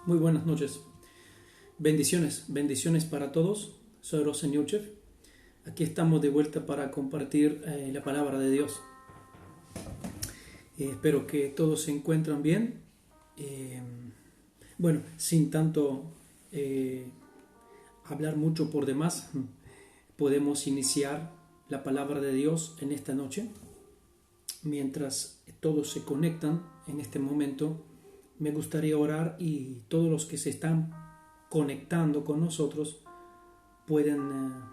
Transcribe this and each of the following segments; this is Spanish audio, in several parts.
Muy buenas noches. Bendiciones para todos. Soy Rosen Yuchev. Aquí estamos de vuelta para compartir la palabra de Dios. Espero que todos se encuentran bien. Sin tanto hablar mucho por demás, podemos iniciar la palabra de Dios en esta noche. Mientras todos se conectan en este momento, me gustaría orar y todos los que se están conectando con nosotros pueden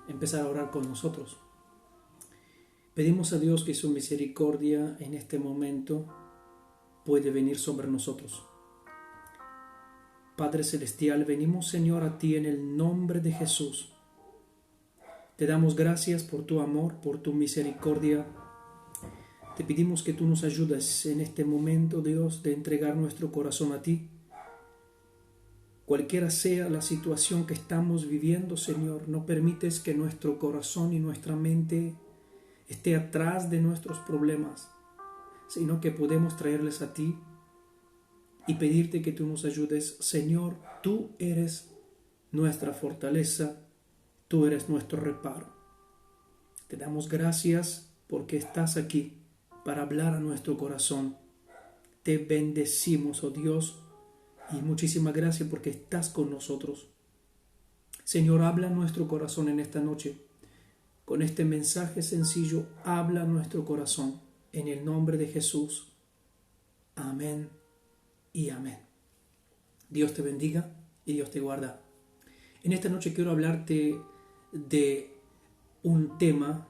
empezar a orar con nosotros. Pedimos a Dios que su misericordia en este momento puede venir sobre nosotros. Padre Celestial, venimos, Señor, a ti en el nombre de Jesús. Te damos gracias por tu amor, por tu misericordia. Te pedimos que tú nos ayudes en este momento, Dios, de entregar nuestro corazón a ti. Cualquiera sea la situación que estamos viviendo, Señor, no permites que nuestro corazón y nuestra mente esté atrás de nuestros problemas, sino que podemos traerles a ti y pedirte que tú nos ayudes. Señor, tú eres nuestra fortaleza, tú eres nuestro reparo. Te damos gracias porque estás aquí para hablar a nuestro corazón. Te bendecimos, oh Dios, y muchísimas gracias porque estás con nosotros. Señor, habla a nuestro corazón en esta noche. Con este mensaje sencillo, habla a nuestro corazón. En el nombre de Jesús. Amén y amén. Dios te bendiga y Dios te guarda. En esta noche quiero hablarte de un tema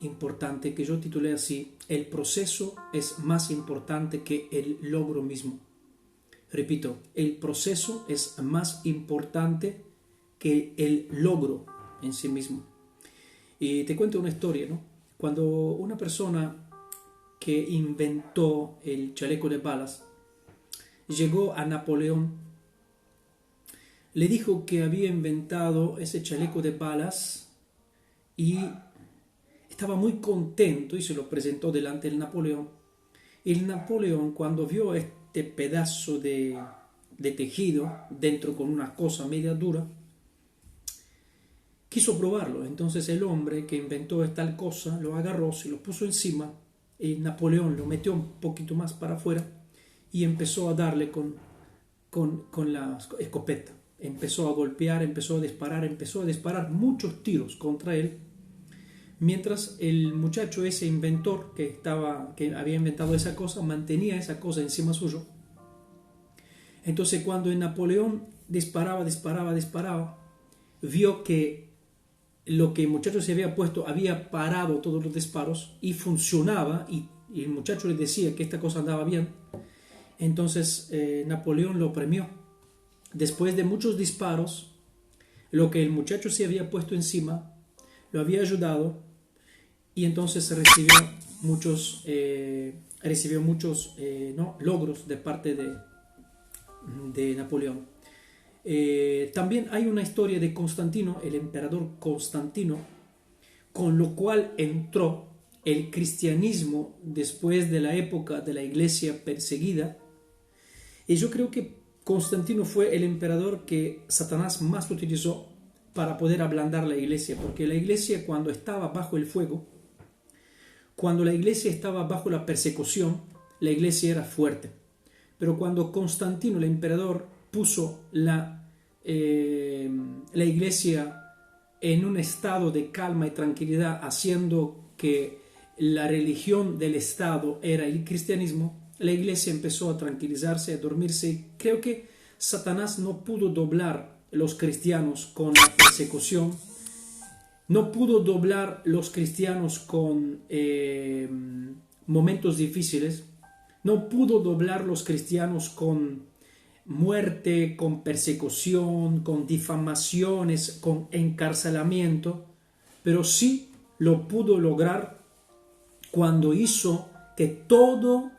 importante que yo titulé así: el proceso es más importante que el logro mismo. Repito, el proceso es más importante que el logro en sí mismo. Y te cuento una historia, ¿no? Cuando una persona que inventó el chaleco de balas llegó a Napoleón, le dijo que había inventado ese chaleco de balas y estaba muy contento y se lo presentó delante del Napoleón. Y el Napoleón, cuando vio este pedazo de tejido dentro con una cosa media dura, quiso probarlo. Entonces el hombre que inventó tal cosa lo agarró, se lo puso encima y Napoleón lo metió un poquito más para afuera y empezó a darle con la escopeta. Empezó a golpear, empezó a disparar muchos tiros contra él. Mientras el muchacho, ese inventor que había inventado esa cosa, mantenía esa cosa encima suyo. Entonces cuando el Napoleón disparaba, vio que lo que el muchacho se había puesto había parado todos los disparos y funcionaba, y el muchacho le decía que esta cosa andaba bien. Entonces Napoleón lo premió. Después de muchos disparos, lo que el muchacho se había puesto encima lo había ayudado, y entonces recibió muchos logros de parte de Napoleón. También hay una historia de Constantino, el emperador Constantino, con lo cual entró el cristianismo después de la época de la iglesia perseguida. Y yo creo que Constantino fue el emperador que Satanás más utilizó para poder ablandar la iglesia, porque la iglesia, cuando estaba bajo el fuego, cuando la iglesia estaba bajo la persecución, la iglesia era fuerte. Pero cuando Constantino, el emperador, puso la iglesia en un estado de calma y tranquilidad, haciendo que la religión del Estado era el cristianismo, la iglesia empezó a tranquilizarse, a dormirse. Creo que Satanás no pudo doblar los cristianos con la persecución, no pudo doblar los cristianos con momentos difíciles, no pudo doblar los cristianos con muerte, con persecución, con difamaciones, con encarcelamiento, pero sí lo pudo lograr cuando hizo que todo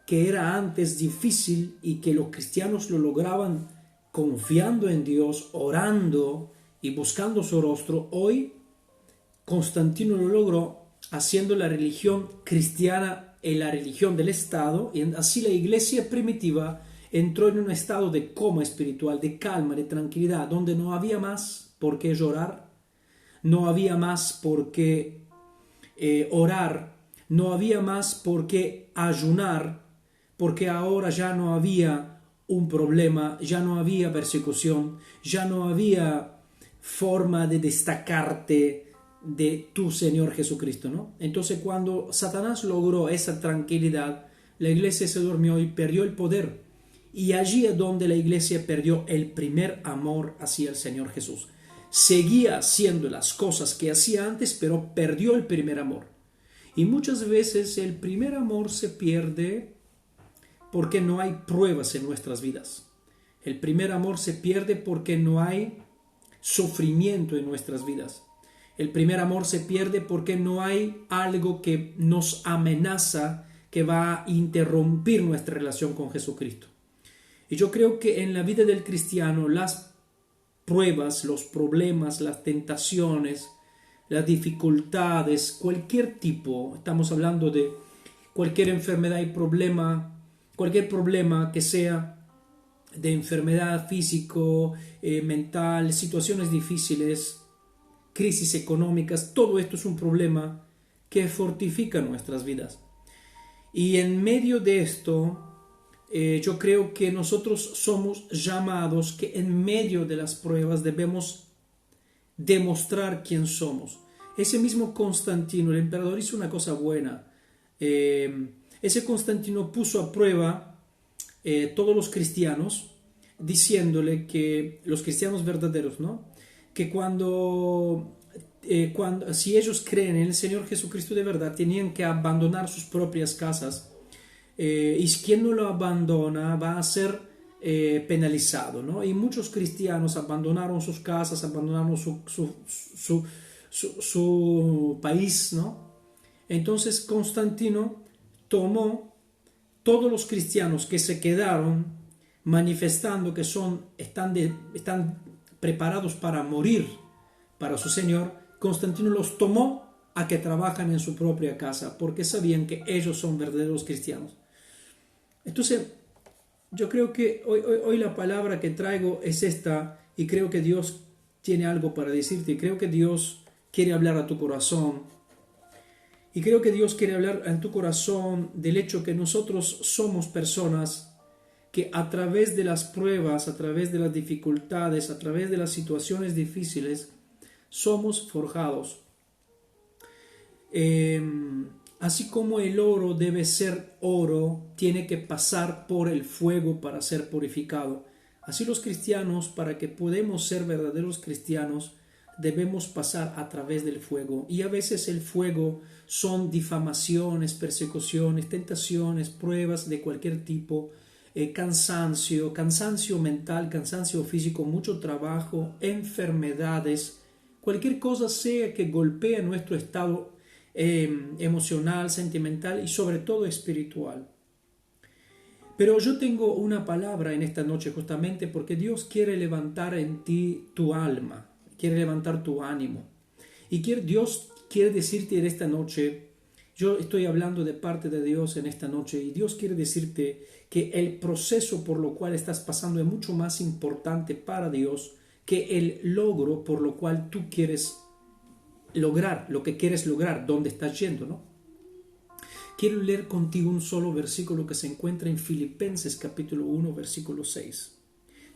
que era antes difícil y que los cristianos lo lograban confiando en Dios, orando y buscando su rostro, hoy Constantino lo logró haciendo la religión cristiana en la religión del Estado, y así la iglesia primitiva entró en un estado de coma espiritual, de calma, de tranquilidad, donde no había más por qué llorar, no había más por qué orar, no había más por qué ayunar, porque ahora ya no había un problema, ya no había persecución, ya no había forma de destacarte de tu Señor Jesucristo, ¿no? Entonces cuando Satanás logró esa tranquilidad, la iglesia se durmió y perdió el poder. Y allí es donde la iglesia perdió el primer amor hacia el Señor Jesús. Seguía haciendo las cosas que hacía antes, pero perdió el primer amor. Y muchas veces el primer amor se pierde porque no hay pruebas en nuestras vidas. El primer amor se pierde porque no hay sufrimiento en nuestras vidas. El primer amor se pierde porque no hay algo que nos amenaza, que va a interrumpir nuestra relación con Jesucristo. Y yo creo que en la vida del cristiano las pruebas, los problemas, las tentaciones, las dificultades, cualquier tipo, estamos hablando de cualquier enfermedad y problema, cualquier problema que sea de enfermedad físico, mental, situaciones difíciles, crisis económicas, todo esto es un problema que fortifica nuestras vidas. Y en medio de esto, yo creo que nosotros somos llamados que en medio de las pruebas debemos demostrar quién somos. Ese mismo Constantino, el emperador, hizo una cosa buena. Ese Constantino puso a prueba todos los cristianos, diciéndole que los cristianos verdaderos, ¿no? Que si ellos creen en el Señor Jesucristo de verdad, tenían que abandonar sus propias casas, y quien no lo abandona va a ser penalizado, ¿no? Y muchos cristianos abandonaron sus casas, abandonaron su país, ¿no? Entonces Constantino tomó todos los cristianos que se quedaron manifestando que están preparados para morir para su Señor. Constantino los tomó a que trabajan en su propia casa porque sabían que ellos son verdaderos cristianos. Entonces, yo creo que hoy la palabra que traigo es esta, y creo que Dios tiene algo para decirte, y creo que Dios quiere hablar a tu corazón, y creo que Dios quiere hablar en tu corazón del hecho que nosotros somos personas que a través de las pruebas, a través de las dificultades, a través de las situaciones difíciles, somos forjados. Así como el oro debe ser oro, tiene que pasar por el fuego para ser purificado. Así los cristianos, para que podamos ser verdaderos cristianos, debemos pasar a través del fuego. Y a veces el fuego son difamaciones, persecuciones, tentaciones, pruebas de cualquier tipo, cansancio mental, cansancio físico, mucho trabajo, enfermedades, cualquier cosa sea que golpee nuestro estado emocional, sentimental y sobre todo espiritual. Pero yo tengo una palabra en esta noche justamente porque Dios quiere levantar en ti tu alma, quiere levantar tu ánimo. Y Dios quiere decirte en esta noche, yo estoy hablando de parte de Dios en esta noche, y Dios quiere decirte que el proceso por lo cual estás pasando es mucho más importante para Dios que el logro por lo cual tú quieres lograr, lo que quieres lograr, dónde estás yendo, ¿no? Quiero leer contigo un solo versículo que se encuentra en Filipenses capítulo 1, versículo 6.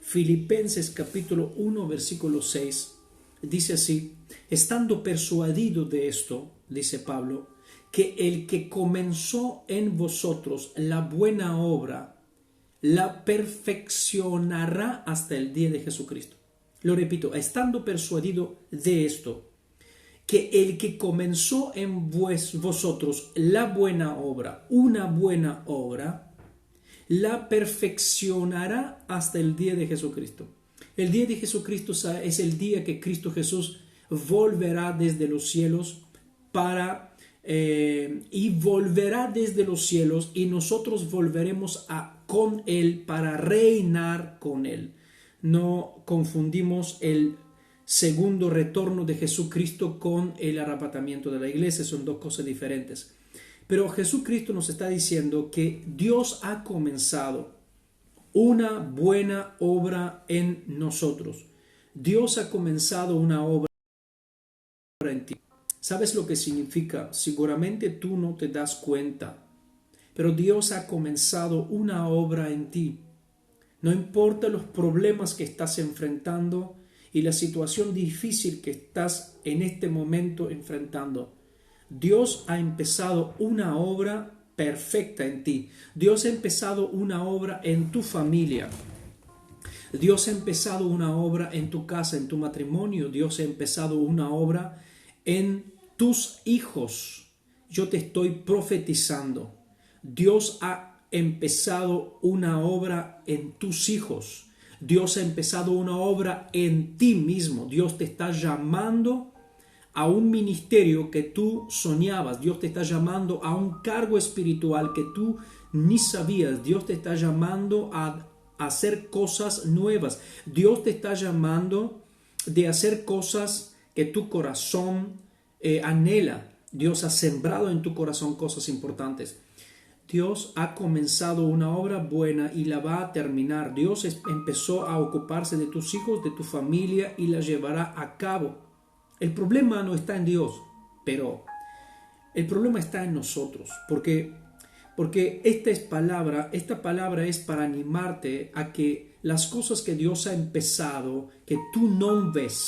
Filipenses capítulo 1, versículo 6. Dice así: estando persuadido de esto, dice Pablo, que el que comenzó en vosotros la buena obra, la perfeccionará hasta el día de Jesucristo. Lo repito, estando persuadido de esto, que el que comenzó en vosotros la buena obra, una buena obra, la perfeccionará hasta el día de Jesucristo. El día de Jesucristo es el día que Cristo Jesús volverá desde los cielos y volverá desde los cielos, y nosotros volveremos con Él para reinar con Él. No confundimos el segundo retorno de Jesucristo con el arrebatamiento de la iglesia, son dos cosas diferentes. Pero Jesucristo nos está diciendo que Dios ha comenzado una buena obra en nosotros. Dios ha comenzado una obra en ti. ¿Sabes lo que significa? Seguramente tú no te das cuenta, pero Dios ha comenzado una obra en ti. No importa los problemas que estás enfrentando y la situación difícil que estás en este momento enfrentando. Dios ha empezado una obra perfecta en ti. Dios ha empezado una obra en tu familia. Dios ha empezado una obra en tu casa, en tu matrimonio. Dios ha empezado una obra en tus hijos. Yo te estoy profetizando. Dios ha empezado una obra en tus hijos. Dios ha empezado una obra en ti mismo. Dios te está llamando a un ministerio que tú soñabas. Dios te está llamando a un cargo espiritual que tú ni sabías. Dios te está llamando a hacer cosas nuevas. Dios te está llamando de hacer cosas que tu corazón anhela. Dios ha sembrado en tu corazón cosas importantes. Dios ha comenzado una obra buena y la va a terminar. Dios empezó a ocuparse de tus hijos, de tu familia y la llevará a cabo. El problema no está en Dios, pero el problema está en nosotros, porque esta palabra es para animarte a que las cosas que Dios ha empezado, que tú no ves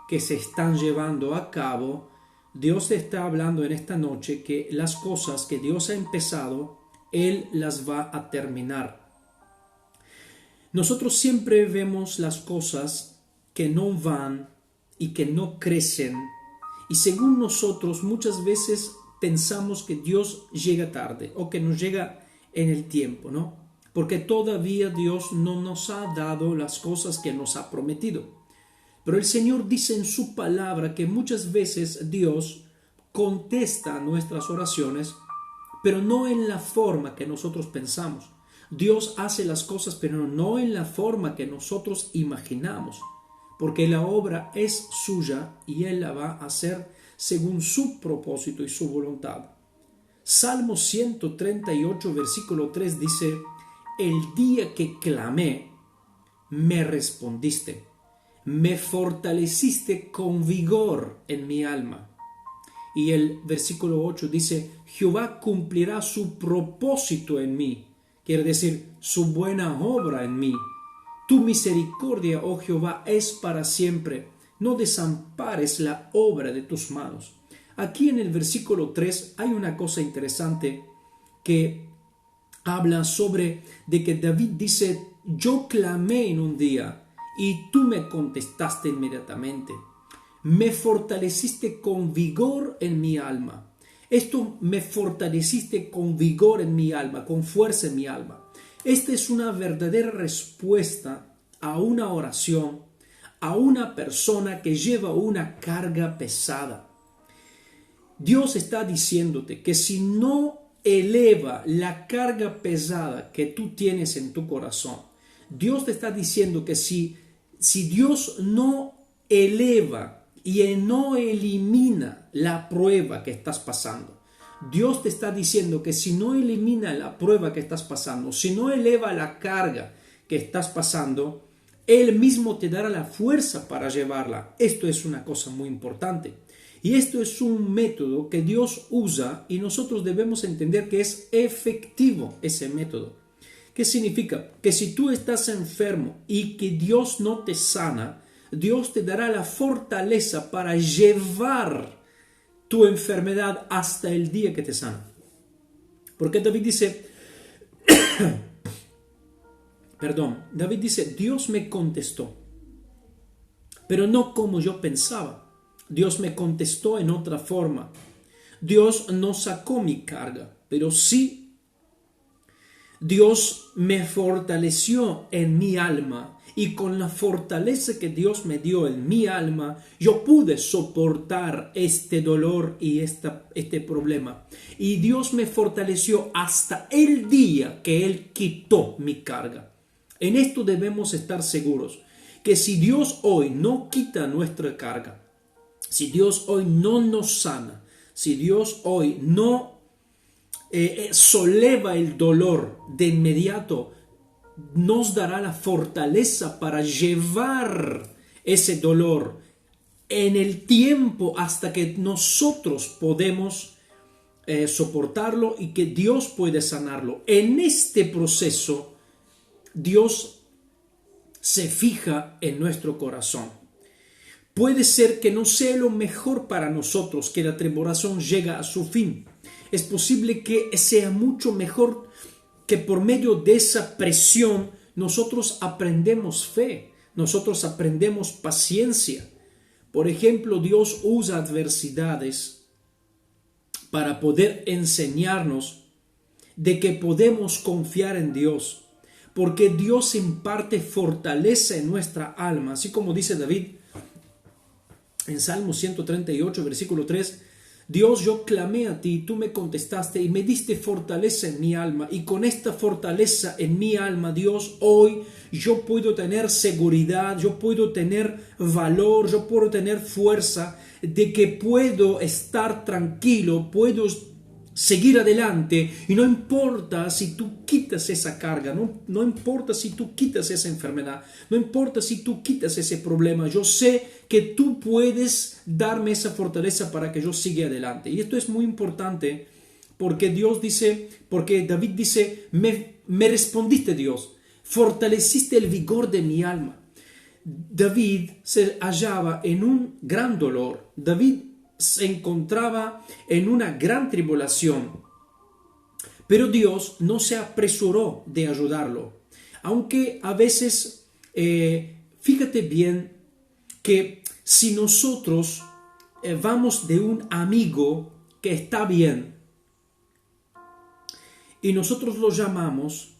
que se están llevando a cabo, Dios te está hablando en esta noche que las cosas que Dios ha empezado, Él las va a terminar. Nosotros siempre vemos las cosas que no van y que no crecen, y según nosotros muchas veces pensamos que Dios llega tarde o que nos llega en el tiempo, ¿no? Porque todavía Dios no nos ha dado las cosas que nos ha prometido. Pero el Señor dice en su palabra que muchas veces Dios contesta nuestras oraciones, pero no en la forma que nosotros pensamos. Dios hace las cosas, pero no en la forma que nosotros imaginamos, porque la obra es suya y Él la va a hacer según su propósito y su voluntad. Salmo 138, versículo 3 dice: el día que clamé, me respondiste. Me fortaleciste con vigor en mi alma. Y el versículo 8 dice: Jehová cumplirá su propósito en mí. Quiere decir, su buena obra en mí. Tu misericordia, oh Jehová, es para siempre. No desampares la obra de tus manos. Aquí en el versículo 3 hay una cosa interesante que habla sobre de que David dice: yo clamé en un día y tú me contestaste inmediatamente. Me fortaleciste con vigor en mi alma. Esto me fortaleciste con vigor en mi alma, con fuerza en mi alma. Esta es una verdadera respuesta a una oración, a una persona que lleva una carga pesada. Dios está diciéndote que si no eleva la carga pesada que tú tienes en tu corazón, Dios te está diciendo que si Dios no eleva y no elimina la prueba que estás pasando, Dios te está diciendo que si no elimina la prueba que estás pasando, si no eleva la carga que estás pasando, Él mismo te dará la fuerza para llevarla. Esto es una cosa muy importante. Y esto es un método que Dios usa y nosotros debemos entender que es efectivo ese método. ¿Qué significa? Que si tú estás enfermo y que Dios no te sana, Dios te dará la fortaleza para llevar tu enfermedad hasta el día que te sana. Porque David dice, David dice, Dios me contestó, pero no como yo pensaba. Dios me contestó en otra forma. Dios no sacó mi carga, pero sí Dios me fortaleció en mi alma, y con la fortaleza que Dios me dio en mi alma, yo pude soportar este dolor y este problema. Y Dios me fortaleció hasta el día que Él quitó mi carga. En esto debemos estar seguros, que si Dios hoy no quita nuestra carga, si Dios hoy no nos sana, si Dios hoy no soleva el dolor de inmediato, nos dará la fortaleza para llevar ese dolor en el tiempo hasta que nosotros podemos soportarlo y que Dios puede sanarlo. En este proceso, Dios se fija en nuestro corazón. Puede ser que no sea lo mejor para nosotros que la tribulación llega a su fin. Es posible que sea mucho mejor que por medio de esa presión nosotros aprendemos fe, nosotros aprendemos paciencia. Por ejemplo, Dios usa adversidades para poder enseñarnos de que podemos confiar en Dios, porque Dios imparte fortaleza en nuestra alma, así como dice David en Salmo 138, versículo 3, Dios, yo clamé a ti, tú me contestaste y me diste fortaleza en mi alma, y con esta fortaleza en mi alma, Dios, hoy yo puedo tener seguridad, yo puedo tener valor, yo puedo tener fuerza de que puedo estar tranquilo, puedo seguir adelante, y no importa si tú quitas esa carga, no importa si tú quitas esa enfermedad, no importa si tú quitas ese problema, yo sé que tú puedes darme esa fortaleza para que yo siga adelante. Y esto es muy importante porque Dios dice, porque David dice, me respondiste Dios, fortaleciste el vigor de mi alma. David se hallaba en un gran dolor, David se encontraba en una gran tribulación, pero Dios no se apresuró de ayudarlo, aunque a veces, fíjate bien que si nosotros vamos de un amigo que está bien y nosotros lo llamamos,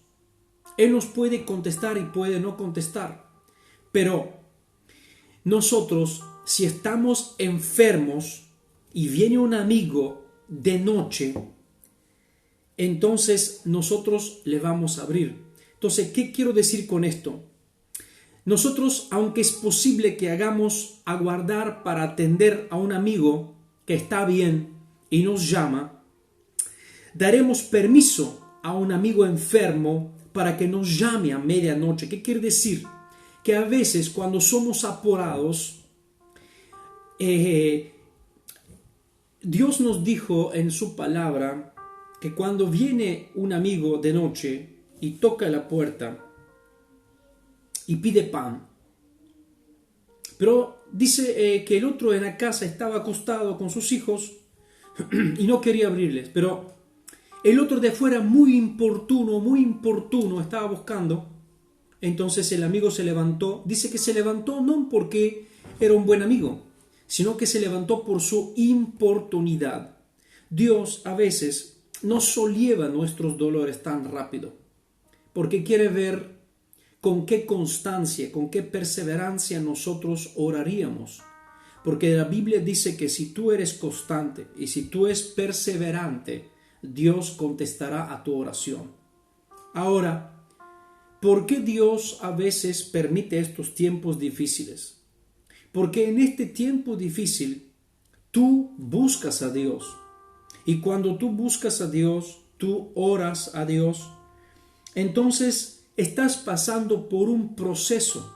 él nos puede contestar y puede no contestar, pero nosotros, si estamos enfermos y viene un amigo de noche, entonces nosotros le vamos a abrir. Entonces, ¿qué quiero decir con esto? Nosotros, aunque es posible que hagamos aguardar para atender a un amigo que está bien y nos llama, daremos permiso a un amigo enfermo para que nos llame a medianoche. ¿Qué quiere decir? Que a veces cuando somos apurados, Dios nos dijo en su palabra que cuando viene un amigo de noche y toca la puerta y pide pan, pero dice que el otro en la casa estaba acostado con sus hijos y no quería abrirles, pero el otro de afuera muy importuno estaba buscando. Entonces el amigo se levantó, dice que se levantó no porque era un buen amigo, sino que se levantó por su importunidad. Dios a veces no solieva nuestros dolores tan rápido, porque quiere ver con qué constancia, con qué perseverancia nosotros oraríamos. Porque la Biblia dice que si tú eres constante y si tú eres perseverante, Dios contestará a tu oración. Ahora, ¿por qué Dios a veces permite estos tiempos difíciles? Porque en este tiempo difícil tú buscas a Dios. Y cuando tú buscas a Dios, tú oras a Dios, entonces estás pasando por un proceso.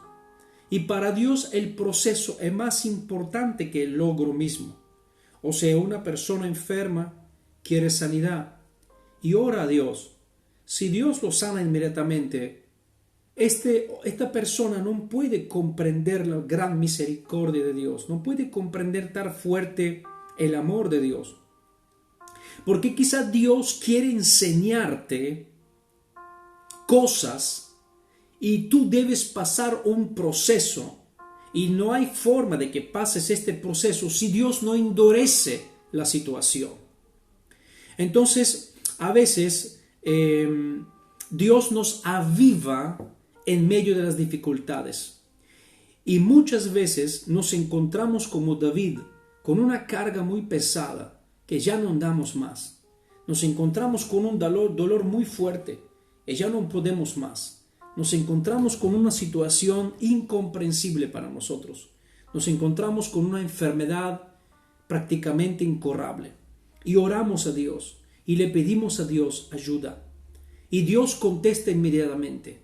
Y para Dios el proceso es más importante que el logro mismo. O sea, una persona enferma quiere sanidad y ora a Dios. Si Dios lo sana inmediatamente, esta persona no puede comprender la gran misericordia de Dios, no puede comprender tan fuerte el amor de Dios. Porque quizá Dios quiere enseñarte cosas y tú debes pasar un proceso y no hay forma de que pases este proceso si Dios no endurece la situación. Entonces, a veces Dios nos aviva en medio de las dificultades. Y muchas veces nos encontramos como David, con una carga muy pesada, que ya no andamos más. Nos encontramos con un dolor muy fuerte, y ya no podemos más. Nos encontramos con una situación incomprensible para nosotros. Nos encontramos con una enfermedad prácticamente incurable. Y oramos a Dios, y le pedimos a Dios ayuda. Y Dios contesta inmediatamente.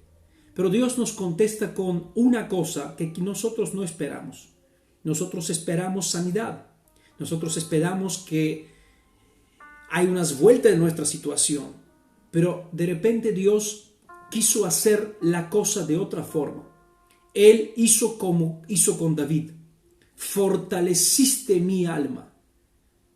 Pero Dios nos contesta con una cosa que nosotros no esperamos. Nosotros esperamos sanidad. Nosotros esperamos que hay unas vueltas en nuestra situación. Pero de repente Dios quiso hacer la cosa de otra forma. Él hizo como hizo con David. Fortaleciste mi alma.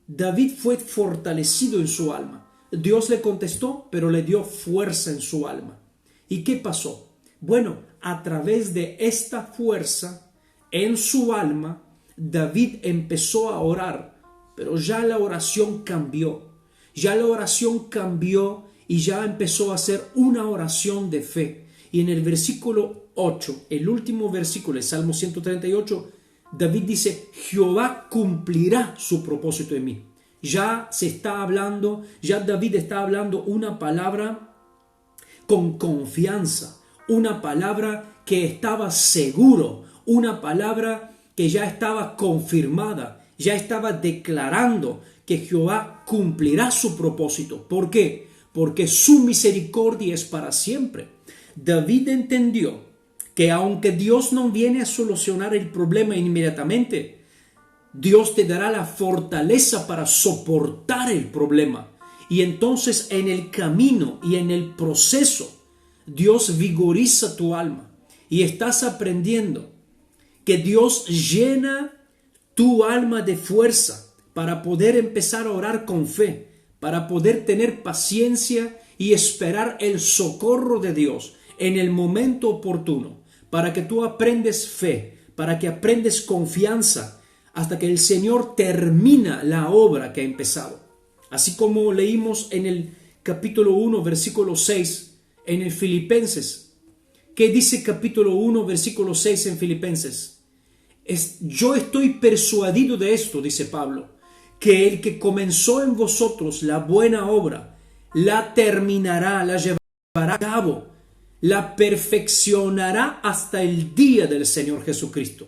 David fue fortalecido en su alma. Dios le contestó, pero le dio fuerza en su alma. ¿Y qué pasó? Bueno, a través de esta fuerza en su alma, David empezó a orar, pero ya la oración cambió. Ya la oración cambió y ya empezó a ser una oración de fe. Y en el versículo 8, el último versículo del Salmo 138, David dice, Jehová cumplirá su propósito en mí. Ya se está hablando, ya David está hablando una palabra con confianza, una palabra que estaba seguro, una palabra que ya estaba confirmada, ya estaba declarando que Jehová cumplirá su propósito. ¿Por qué? Porque su misericordia es para siempre. David entendió que aunque Dios no viene a solucionar el problema inmediatamente, Dios te dará la fortaleza para soportar el problema. Y entonces en el camino y en el proceso, Dios vigoriza tu alma. Y estás aprendiendo que Dios llena tu alma de fuerza para poder empezar a orar con fe, para poder tener paciencia y esperar el socorro de Dios en el momento oportuno, para que tú aprendes fe, para que aprendes confianza, hasta que el Señor termina la obra que ha empezado. Así como leímos en el capítulo 1, versículo 6, en el Filipenses. ¿Qué dice capítulo 1, versículo 6 en Filipenses? Yo estoy persuadido de esto, dice Pablo, que el que comenzó en vosotros la buena obra, la terminará, la llevará a cabo, la perfeccionará hasta el día del Señor Jesucristo.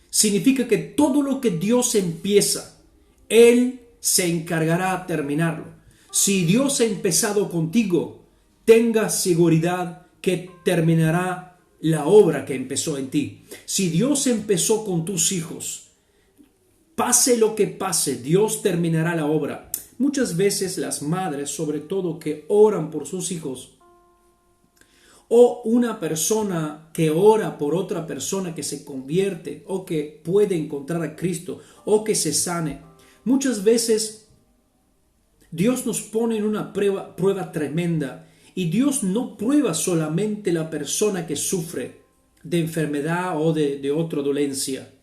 Significa que todo lo que Dios empieza, Él se encargará de terminarlo. Si Dios ha empezado contigo, tenga seguridad que terminará la obra que empezó en ti. Si Dios empezó con tus hijos, pase lo que pase, Dios terminará la obra. Muchas veces las madres, sobre todo que oran por sus hijos, o una persona que ora por otra persona que se convierte o que puede encontrar a Cristo o que se sane, muchas veces Dios nos pone en una prueba tremenda, y Dios no prueba solamente la persona que sufre de enfermedad o de otra dolencia.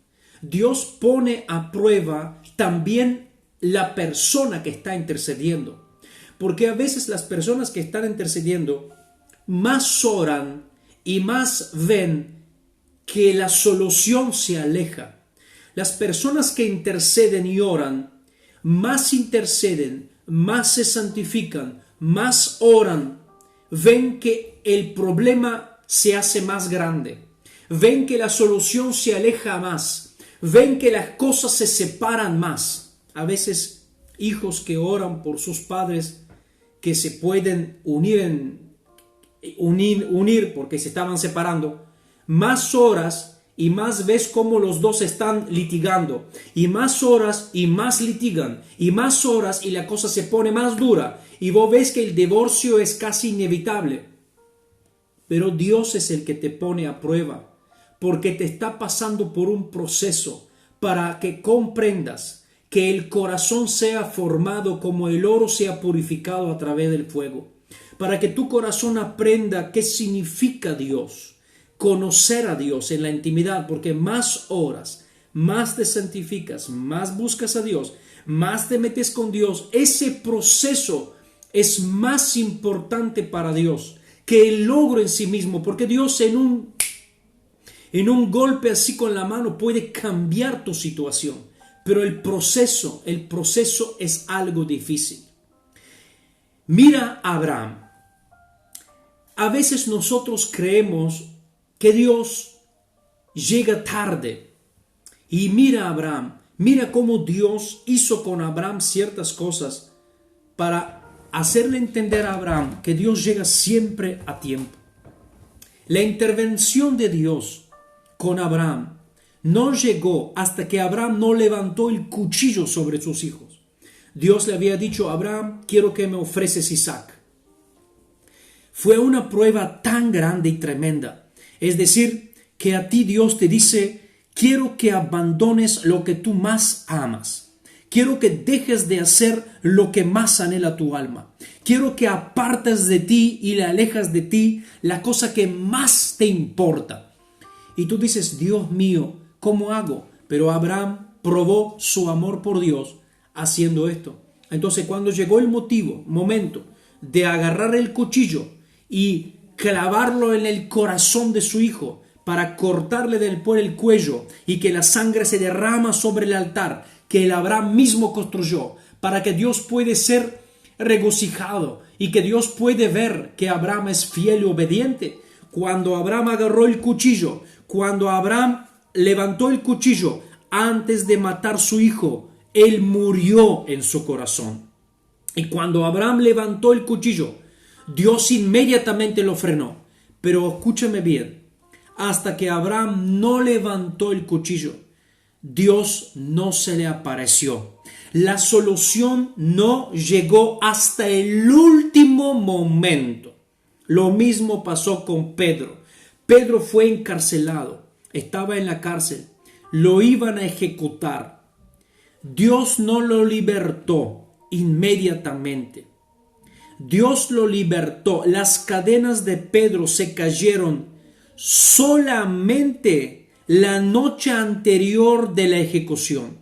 Dios pone a prueba también la persona que está intercediendo, porque a veces las personas que están intercediendo más oran y más ven que la solución se aleja. Las personas que interceden y oran, más interceden, más se santifican, más oran, ven que el problema se hace más grande, ven que la solución se aleja más, ven que las cosas se separan más. A veces hijos que oran por sus padres que se pueden unir porque se estaban separando, más horas y más ves cómo los dos están litigando, y más horas y más litigan, y más horas y la cosa se pone más dura, y vos ves que el divorcio es casi inevitable. Pero Dios es el que te pone a prueba, porque te está pasando por un proceso para que comprendas que el corazón sea formado como el oro sea purificado a través del fuego, para que tu corazón aprenda qué significa Dios, conocer a Dios en la intimidad, porque más oras, más te santificas, más buscas a Dios, más te metes con Dios. Ese proceso es más importante para Dios que el logro en sí mismo, porque Dios en un golpe así con la mano puede cambiar tu situación, pero el proceso es algo difícil. Mira a Abraham. A veces nosotros creemos que Dios llega tarde. Y mira a Abraham, mira cómo Dios hizo con Abraham ciertas cosas para hacerle entender a Abraham que Dios llega siempre a tiempo. La intervención de Dios con Abraham no llegó hasta que Abraham no levantó el cuchillo sobre sus hijos. Dios le había dicho a Abraham, quiero que me ofreces Isaac. Fue una prueba tan grande y tremenda. Es decir, que a ti Dios te dice, quiero que abandones lo que tú más amas. Quiero que dejes de hacer lo que más anhela tu alma. Quiero que apartes de ti y le alejas de ti la cosa que más te importa. Y tú dices, Dios mío, ¿cómo hago? Pero Abraham probó su amor por Dios haciendo esto. Entonces, cuando llegó el momento de agarrar el cuchillo y clavarlo en el corazón de su hijo para cortarle por el cuello y que la sangre se derrama sobre el altar que el Abraham mismo construyó, para que Dios puede ser regocijado y que Dios puede ver que Abraham es fiel y obediente. Cuando Abraham agarró el cuchillo, cuando Abraham levantó el cuchillo antes de matar a su hijo, él murió en su corazón. Y cuando Abraham levantó el cuchillo, Dios inmediatamente lo frenó. Pero escúchame bien, hasta que Abraham no levantó el cuchillo, Dios no se le apareció. La solución no llegó hasta el último momento. Lo mismo pasó con Pedro. Pedro fue encarcelado, estaba en la cárcel, lo iban a ejecutar. Dios no lo libertó inmediatamente. Dios lo libertó. Las cadenas de Pedro se cayeron solamente la noche anterior de la ejecución.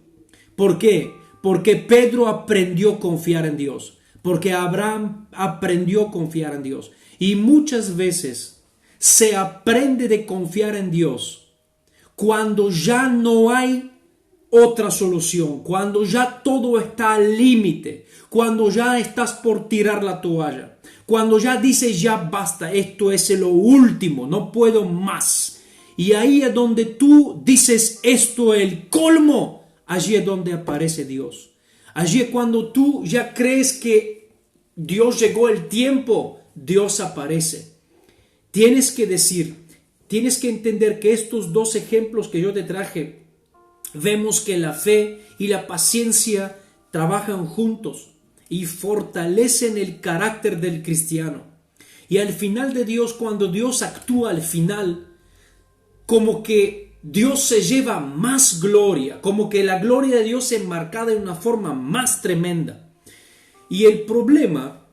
¿Por qué? Porque Pedro aprendió a confiar en Dios. Porque Abraham aprendió a confiar en Dios. Y muchas veces se aprende de confiar en Dios cuando ya no hay otra solución, cuando ya todo está al límite, cuando ya estás por tirar la toalla, cuando ya dices ya basta, esto es lo último, no puedo más. Y ahí es donde tú dices esto es el colmo, allí es donde aparece Dios. Allí es cuando tú ya crees que Dios llegó el tiempo, Dios aparece. Tienes que entender que estos dos ejemplos que yo te traje, vemos que la fe y la paciencia trabajan juntos y fortalecen el carácter del cristiano. Y al final de Dios, cuando Dios actúa al final, como que Dios se lleva más gloria, como que la gloria de Dios es enmarcada de una forma más tremenda. Y el problema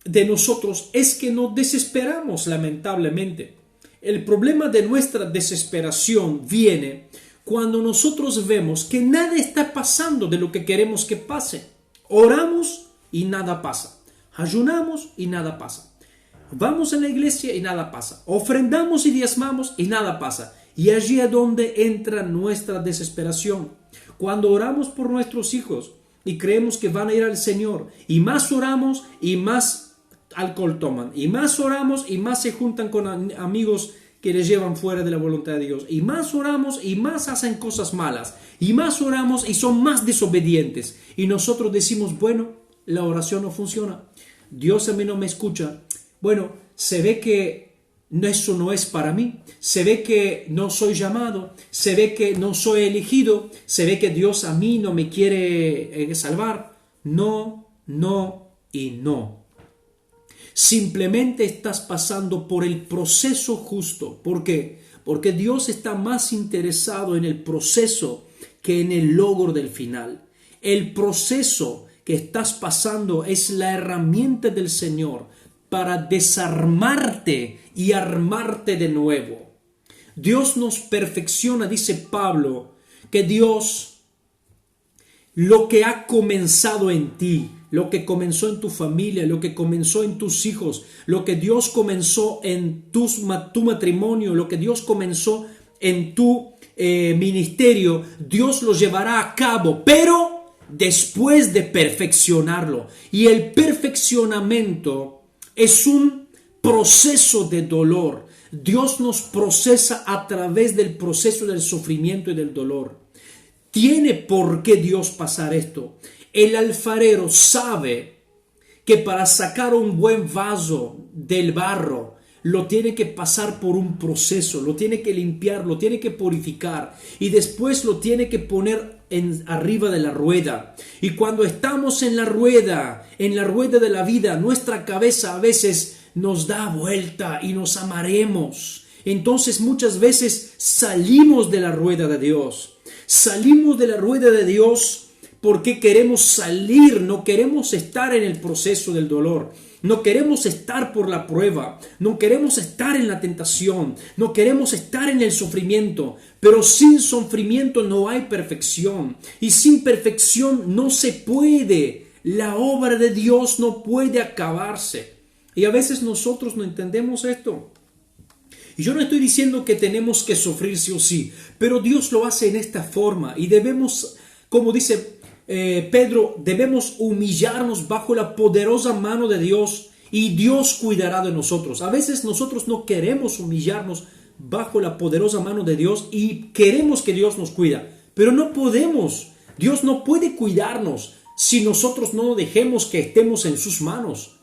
de nosotros es que nos desesperamos, lamentablemente. El problema de nuestra desesperación viene cuando nosotros vemos que nada está pasando de lo que queremos que pase. Oramos y nada pasa. Ayunamos y nada pasa. Vamos a la iglesia y nada pasa. Ofrendamos y diezmamos y nada pasa. Y allí es donde entra nuestra desesperación. Cuando oramos por nuestros hijos y creemos que van a ir al Señor, y más oramos y más alcohol toman, y más oramos y más se juntan con amigos que les llevan fuera de la voluntad de Dios, y más oramos y más hacen cosas malas, y más oramos y son más desobedientes, y nosotros decimos, bueno, la oración no funciona, Dios a mí no me escucha. Bueno, se ve que eso no es para mí, se ve que no soy llamado, se ve que no soy elegido, se ve que Dios a mí no me quiere salvar. No, no y no. Simplemente estás pasando por el proceso justo. ¿Por qué? Porque Dios está más interesado en el proceso que en el logro del final. El proceso que estás pasando es la herramienta del Señor para desarmarte y armarte de nuevo. Dios nos perfecciona, dice Pablo, que Dios lo que ha comenzado en ti, lo que comenzó en tu familia, lo que comenzó en tus hijos, lo que Dios comenzó en tu matrimonio, lo que Dios comenzó en tu ministerio, Dios lo llevará a cabo, pero después de perfeccionarlo. Y el perfeccionamiento es un proceso de dolor. Dios nos procesa a través del proceso del sufrimiento y del dolor. ¿Tiene por qué Dios pasar esto? El alfarero sabe que para sacar un buen vaso del barro, lo tiene que pasar por un proceso, lo tiene que limpiar, lo tiene que purificar y después lo tiene que poner arriba de la rueda. Y cuando estamos en la rueda de la vida, nuestra cabeza a veces nos da vuelta y nos amaremos. Entonces muchas veces salimos de la rueda de Dios. Salimos de la rueda de Dios porque queremos salir, no queremos estar en el proceso del dolor. No queremos estar por la prueba, no queremos estar en la tentación, no queremos estar en el sufrimiento, pero sin sufrimiento no hay perfección y sin perfección no se puede, la obra de Dios no puede acabarse. Y a veces nosotros no entendemos esto. Y yo no estoy diciendo que tenemos que sufrir sí o sí, pero Dios lo hace en esta forma y debemos, como dice Pedro, debemos humillarnos bajo la poderosa mano de Dios y Dios cuidará de nosotros. A veces nosotros no queremos humillarnos bajo la poderosa mano de Dios y queremos que Dios nos cuida, pero no podemos. Dios no puede cuidarnos si nosotros no dejemos que estemos en sus manos.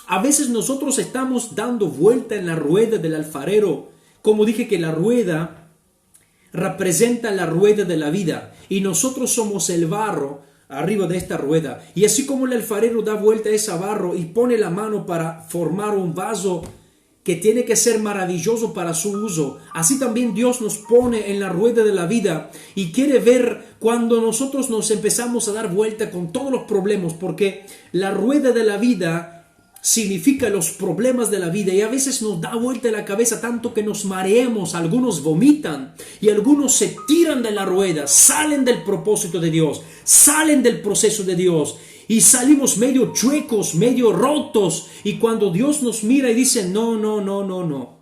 A veces nosotros estamos dando vuelta en la rueda del alfarero. Como dije que la rueda representa la rueda de la vida y nosotros somos el barro arriba de esta rueda. Y así como el alfarero da vuelta a ese barro y pone la mano para formar un vaso que tiene que ser maravilloso para su uso, así también Dios nos pone en la rueda de la vida y quiere ver cuando nosotros nos empezamos a dar vuelta con todos los problemas, porque la rueda de la vida significa los problemas de la vida y a veces nos da vuelta la cabeza tanto que nos mareemos, algunos vomitan y algunos se tiran de la rueda, salen del propósito de Dios, salen del proceso de Dios y salimos medio chuecos, medio rotos, y cuando Dios nos mira y dice no,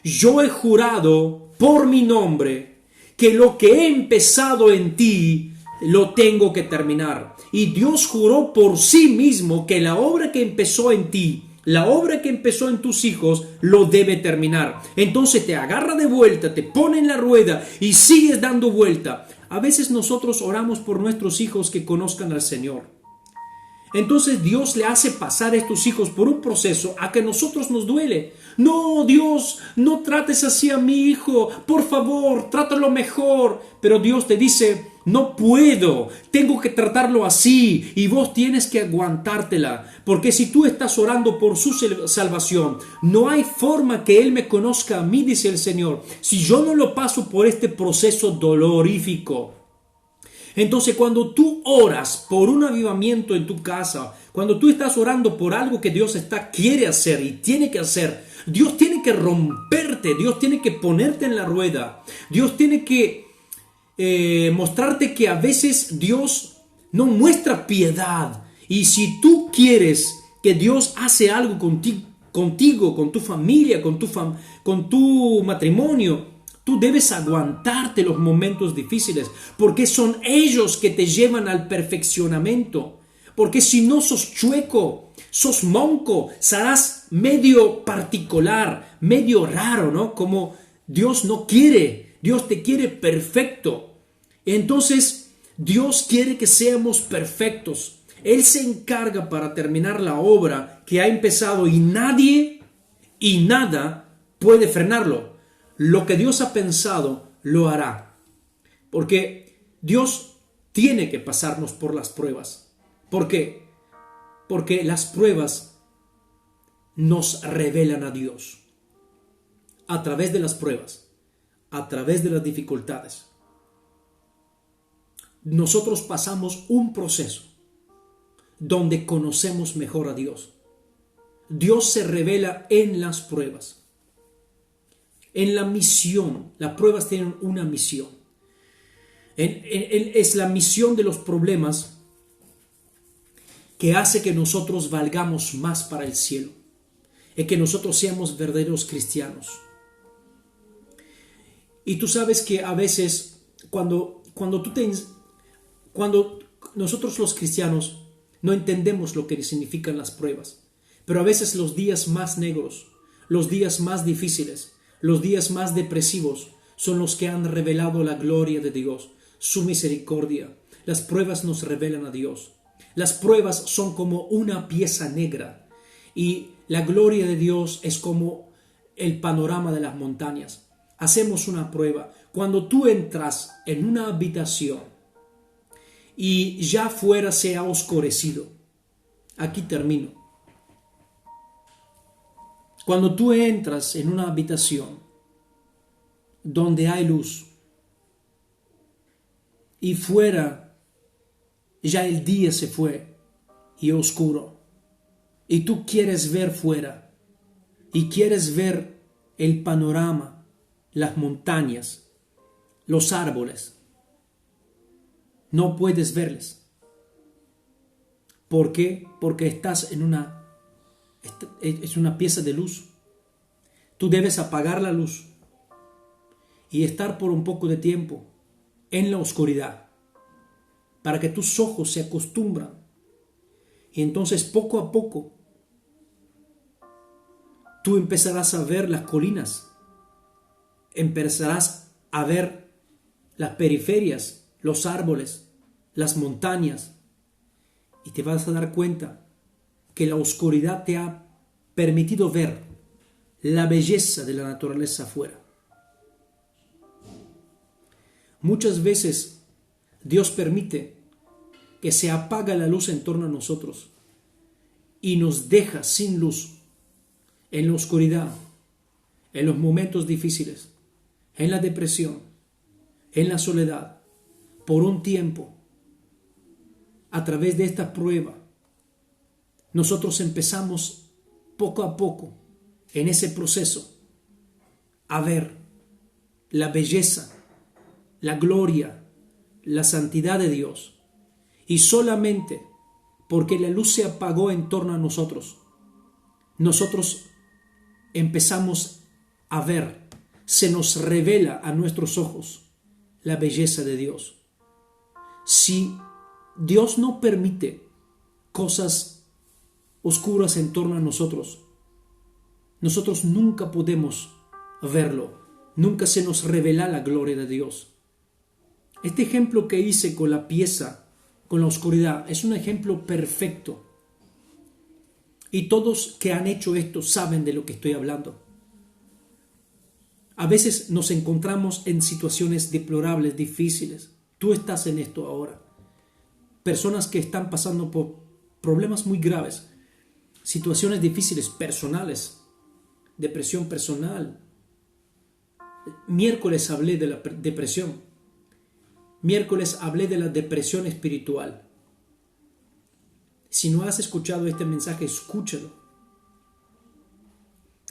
yo he jurado por mi nombre que lo que he empezado en ti lo tengo que terminar. Y Dios juró por sí mismo que la obra que empezó en ti, la obra que empezó en tus hijos, lo debe terminar. Entonces te agarra de vuelta, te pone en la rueda y sigues dando vuelta. A veces nosotros oramos por nuestros hijos que conozcan al Señor. Entonces Dios le hace pasar a estos hijos por un proceso a que nosotros nos duele. No, Dios, no trates así a mi hijo, por favor, trátalo mejor. Pero Dios te dice, no puedo, tengo que tratarlo así y vos tienes que aguantártela. Porque si tú estás orando por su salvación, no hay forma que Él me conozca a mí, dice el Señor, si yo no lo paso por este proceso dolorífico. Entonces cuando tú oras por un avivamiento en tu casa, cuando tú estás orando por algo que Dios quiere hacer y tiene que hacer, Dios tiene que romperte, Dios tiene que ponerte en la rueda, Dios tiene que mostrarte que a veces Dios no muestra piedad. Y si tú quieres que Dios hace algo contigo, con tu familia, con tu matrimonio, tú debes aguantarte los momentos difíciles, porque son ellos que te llevan al perfeccionamiento. Porque si no sos chueco, sos monco, serás medio particular, medio raro, ¿no? Como Dios no quiere, Dios te quiere perfecto. Entonces, Dios quiere que seamos perfectos. Él se encarga para terminar la obra que ha empezado y nadie y nada puede frenarlo. Lo que Dios ha pensado, lo hará. Porque Dios tiene que pasarnos por las pruebas. ¿Por qué? Porque las pruebas nos revelan a Dios. A través de las pruebas, a través de las dificultades, nosotros pasamos un proceso donde conocemos mejor a Dios. Dios se revela en las pruebas. En la misión, las pruebas tienen una misión. Es la misión de los problemas que hace que nosotros valgamos más para el cielo. Es que nosotros seamos verdaderos cristianos. Y tú sabes que a veces cuando nosotros los cristianos no entendemos lo que significan las pruebas, pero a veces los días más negros, los días más difíciles, los días más depresivos son los que han revelado la gloria de Dios, su misericordia. Las pruebas nos revelan a Dios. Las pruebas son como una pieza negra y la gloria de Dios es como el panorama de las montañas. Hacemos una prueba. Cuando tú entras en una habitación y ya afuera se ha oscurecido, aquí termino. Cuando tú entras en una habitación donde hay luz y fuera ya el día se fue y oscuro, y tú quieres ver fuera y quieres ver el panorama, las montañas, los árboles, no puedes verles. ¿Por qué? Porque estás en es una pieza de luz. Tú debes apagar la luz y estar por un poco de tiempo en la oscuridad para que tus ojos se acostumbran. Y entonces poco a poco tú empezarás a ver las colinas, empezarás a ver las periferias, los árboles, las montañas, y te vas a dar cuenta que la oscuridad te ha permitido ver la belleza de la naturaleza afuera. Muchas veces Dios permite que se apaga la luz en torno a nosotros y nos deja sin luz en la oscuridad, en los momentos difíciles, en la depresión, en la soledad, por un tiempo. A través de esta prueba, nosotros empezamos poco a poco en ese proceso a ver la belleza, la gloria, la santidad de Dios. Y solamente porque la luz se apagó en torno a nosotros, nosotros empezamos a ver, se nos revela a nuestros ojos la belleza de Dios. Si Dios no permite cosas oscuras en torno a nosotros, nosotros nunca podemos verlo, nunca se nos revela la gloria de Dios. Este ejemplo que hice con la pieza, con la oscuridad, es un ejemplo perfecto. Y todos que han hecho esto saben de lo que estoy hablando. A veces nos encontramos en situaciones deplorables, difíciles. Tú estás en esto ahora. Personas que están pasando por problemas muy graves, situaciones difíciles personales, depresión personal. Miércoles hablé de la depresión. Miércoles hablé de la depresión espiritual. Si no has escuchado este mensaje, escúchalo.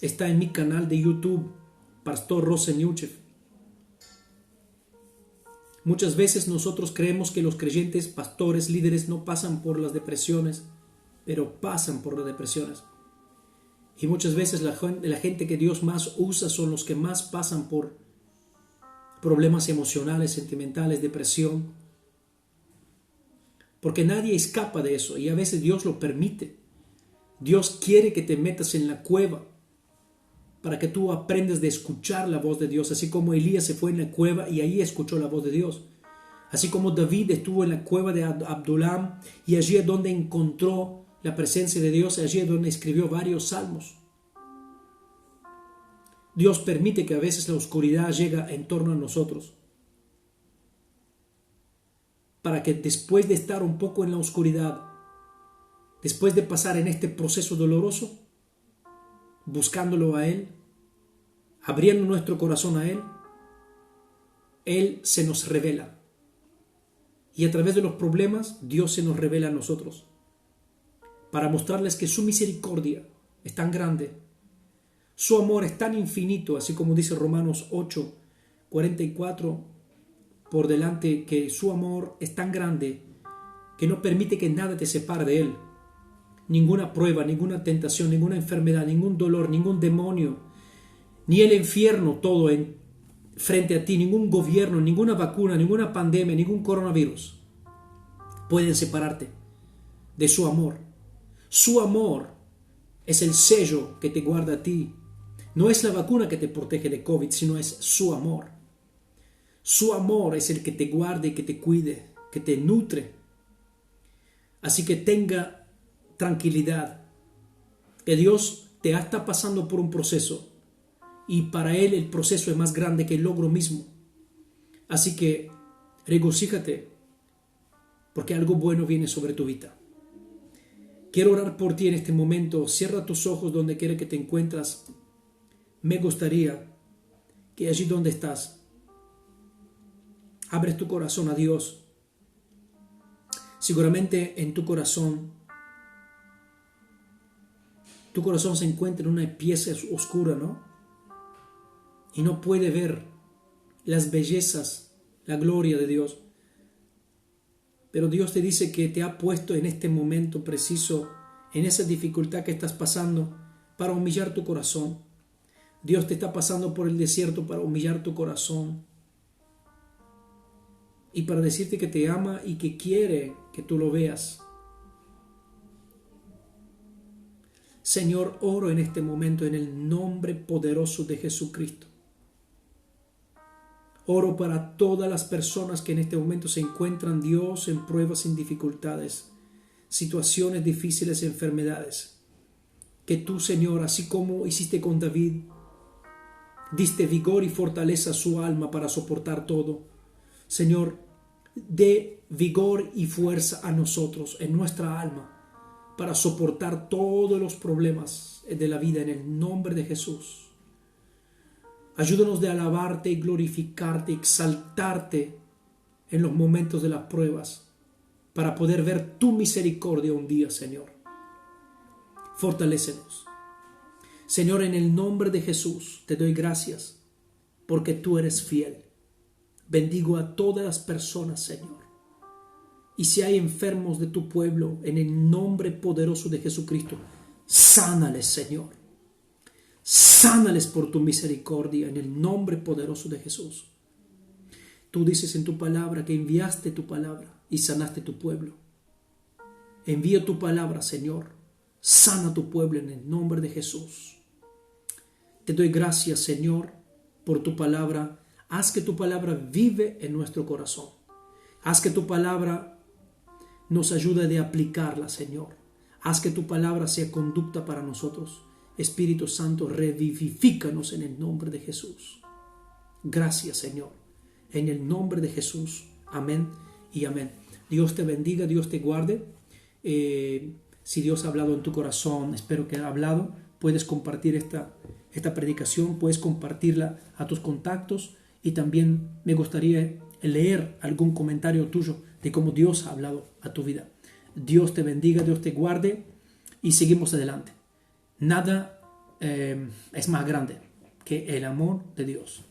Está en mi canal de YouTube, Pastor Roseneuchev. Muchas veces nosotros creemos que los creyentes, pastores, líderes no pasan por las depresiones, pero pasan por las depresiones. Y muchas veces la gente que Dios más usa son los que más pasan por problemas emocionales, sentimentales, depresión. Porque nadie escapa de eso y a veces Dios lo permite. Dios quiere que te metas en la cueva para que tú aprendas de escuchar la voz de Dios, así como Elías se fue en la cueva y ahí escuchó la voz de Dios. Así como David estuvo en la cueva de Adulam y allí es donde encontró la presencia de Dios, allí es donde escribió varios salmos. Dios permite que a veces la oscuridad llegue en torno a nosotros, para que después de estar un poco en la oscuridad, después de pasar en este proceso doloroso, buscándolo a Él, abriendo nuestro corazón a Él se nos revela. Y a través de los problemas, Dios se nos revela a nosotros, para mostrarles que su misericordia es tan grande, su amor es tan infinito, así como dice Romanos 8:44, por delante, que su amor es tan grande que no permite que nada te separe de Él. Ninguna prueba, ninguna tentación, ninguna enfermedad, ningún dolor, ningún demonio, ni el infierno todo frente a ti, ningún gobierno, ninguna vacuna, ninguna pandemia, ningún coronavirus pueden separarte de su amor. Su amor es el sello que te guarda a ti. No es la vacuna que te protege de COVID, sino es su amor. Su amor es el que te guarda y que te cuide, que te nutre. Así que tenga tranquilidad, que Dios te está pasando por un proceso y para Él el proceso es más grande que el logro mismo. Así que regocíjate porque algo bueno viene sobre tu vida. Quiero orar por ti en este momento. Cierra tus ojos donde quiera que te encuentras. Me gustaría que allí donde estás, abres tu corazón a Dios. Seguramente en tu corazón se encuentra en una pieza oscura, ¿no? Y no puede ver las bellezas, la gloria de Dios. Pero Dios te dice que te ha puesto en este momento preciso, en esa dificultad que estás pasando, para humillar tu corazón. Dios te está pasando por el desierto para humillar tu corazón y para decirte que te ama y que quiere que tú lo veas. Señor, oro en este momento en el nombre poderoso de Jesucristo. Oro para todas las personas que en este momento se encuentran, Dios, en pruebas, en dificultades, situaciones difíciles, enfermedades. Que tú, Señor, así como hiciste con David, diste vigor y fortaleza a su alma para soportar todo. Señor, dé vigor y fuerza a nosotros, en nuestra alma, para soportar todos los problemas de la vida en el nombre de Jesús. Ayúdanos de alabarte y glorificarte, exaltarte en los momentos de las pruebas para poder ver tu misericordia un día, Señor. Fortalécenos. Señor, en el nombre de Jesús te doy gracias porque tú eres fiel. Bendigo a todas las personas, Señor. Y si hay enfermos de tu pueblo, en el nombre poderoso de Jesucristo, sánales, Señor. Sánales por tu misericordia en el nombre poderoso de Jesús. Tú dices en tu palabra que enviaste tu palabra y sanaste tu pueblo. Envía tu palabra, Señor. Sana tu pueblo en el nombre de Jesús. Te doy gracias, Señor, por tu palabra. Haz que tu palabra vive en nuestro corazón. Haz que tu palabra nos ayude de aplicarla, Señor. Haz que tu palabra sea conducta para nosotros. Espíritu Santo, revivifícanos en el nombre de Jesús. Gracias, Señor. En el nombre de Jesús. Amén y amén. Dios te bendiga, Dios te guarde. Si Dios ha hablado en tu corazón, espero que ha hablado. Puedes compartir esta predicación, puedes compartirla a tus contactos y también me gustaría leer algún comentario tuyo de cómo Dios ha hablado a tu vida. Dios te bendiga, Dios te guarde y seguimos adelante. Nada es más grande que el amor de Dios.